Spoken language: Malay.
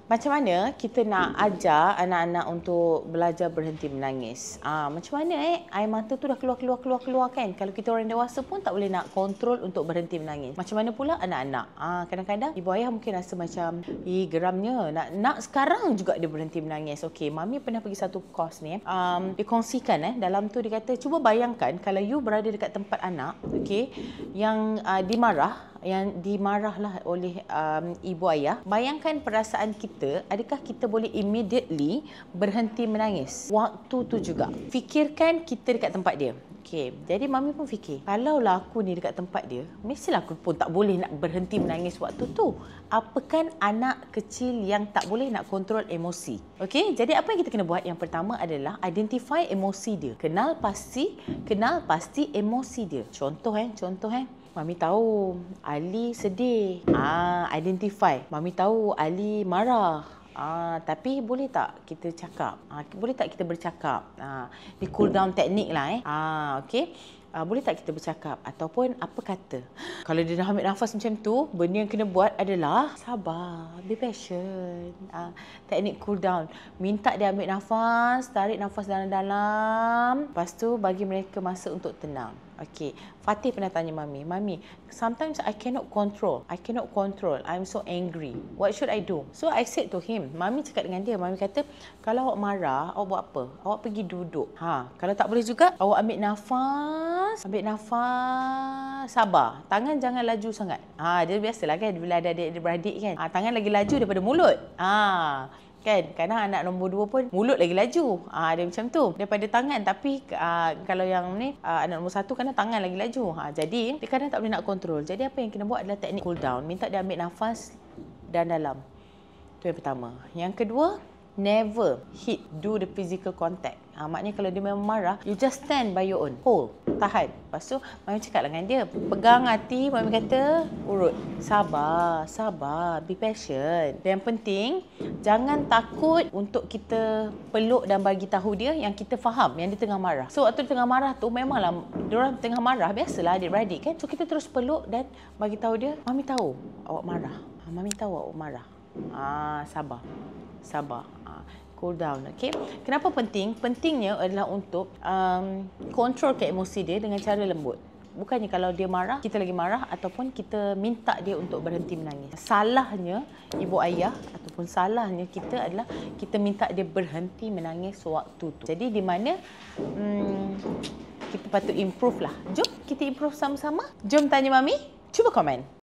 Macam mana kita nak ajar anak-anak untuk belajar berhenti menangis? Macam mana air mata tu dah keluar kan? Kalau kita orang dewasa pun tak boleh nak kontrol untuk berhenti menangis. Macam mana pula anak-anak? Kadang-kadang ibu ayah mungkin rasa macam, geramnya. Nak sekarang juga dia berhenti menangis. Okey, Mami pernah pergi satu course ni. Dia kongsikan dalam tu dia kata, cuba bayangkan kalau you berada dekat tempat anak, okey, yang dimarahlah oleh ibu ayah. Bayangkan perasaan kita, adakah kita boleh immediately berhenti menangis waktu tu juga? Fikirkan kita dekat tempat dia. Okey, jadi Mami pun fikir, kalaulah aku ni dekat tempat dia, mestilah aku pun tak boleh nak berhenti menangis waktu tu. Apakan anak kecil yang tak boleh nak kontrol emosi. Okey, jadi apa yang kita kena buat? Yang pertama adalah identify emosi dia. Kenal pasti emosi dia. Contoh. Mami tahu Ali sedih. Identify. Mami tahu Ali marah. Tapi boleh tak kita cakap? Boleh tak kita bercakap? Ni cool down teknik lah. Okey. Boleh tak kita bercakap? Ataupun apa kata? Kalau dia dah ambil nafas macam tu, benda yang kena buat adalah sabar, be patient. Teknik cool down. Minta dia ambil nafas, tarik nafas dalam-dalam. Lepas tu bagi mereka masa untuk tenang. Okey, Fatih pernah tanya Mami, sometimes I cannot control. I'm so angry. What should I do? So I said to him, Mami cakap dengan dia, Mami kata, kalau awak marah, awak buat apa? Awak pergi duduk. Kalau tak boleh juga, awak ambil nafas, sabar. Tangan jangan laju sangat. Dia biasalah kan, bila ada adik-beradik kan. Tangan lagi laju daripada mulut. Kan? Kadang anak nombor 2 pun mulut lagi laju. Dia macam tu. Daripada tangan. Tapi kalau yang ni anak nombor 1 kadang tangan lagi laju. Jadi dia kadang tak boleh nak kontrol. Jadi apa yang kena buat adalah teknik cool down. Minta dia ambil nafas dan dalam. Itu yang pertama. Yang kedua, never do the physical contact. Maknanya kalau dia memang marah, you just stand by your own. Hold. Tahan. Lepas tu, Mami cakap dengan dia, pegang hati, Mami kata, urut. Sabar. Be patient. Dan yang penting, jangan takut untuk kita peluk dan bagi tahu dia yang kita faham, yang dia tengah marah. So, waktu dia tengah marah tu, memanglah, diorang tengah marah, biasalah adik-beradik kan. So, kita terus peluk dan bagi tahu dia, Mami tahu awak marah. Mami tahu awak marah. Sabar. Cool down. Okay. Kenapa penting? Pentingnya adalah untuk kontrol ke emosi dia dengan cara lembut. Bukannya kalau dia marah, kita lagi marah ataupun kita minta dia untuk berhenti menangis. Salahnya ibu ayah ataupun salahnya kita adalah kita minta dia berhenti menangis waktu tu. Jadi di mana kita patut improve lah. Jom kita improve sama-sama. Jom tanya Mami. Cuba komen.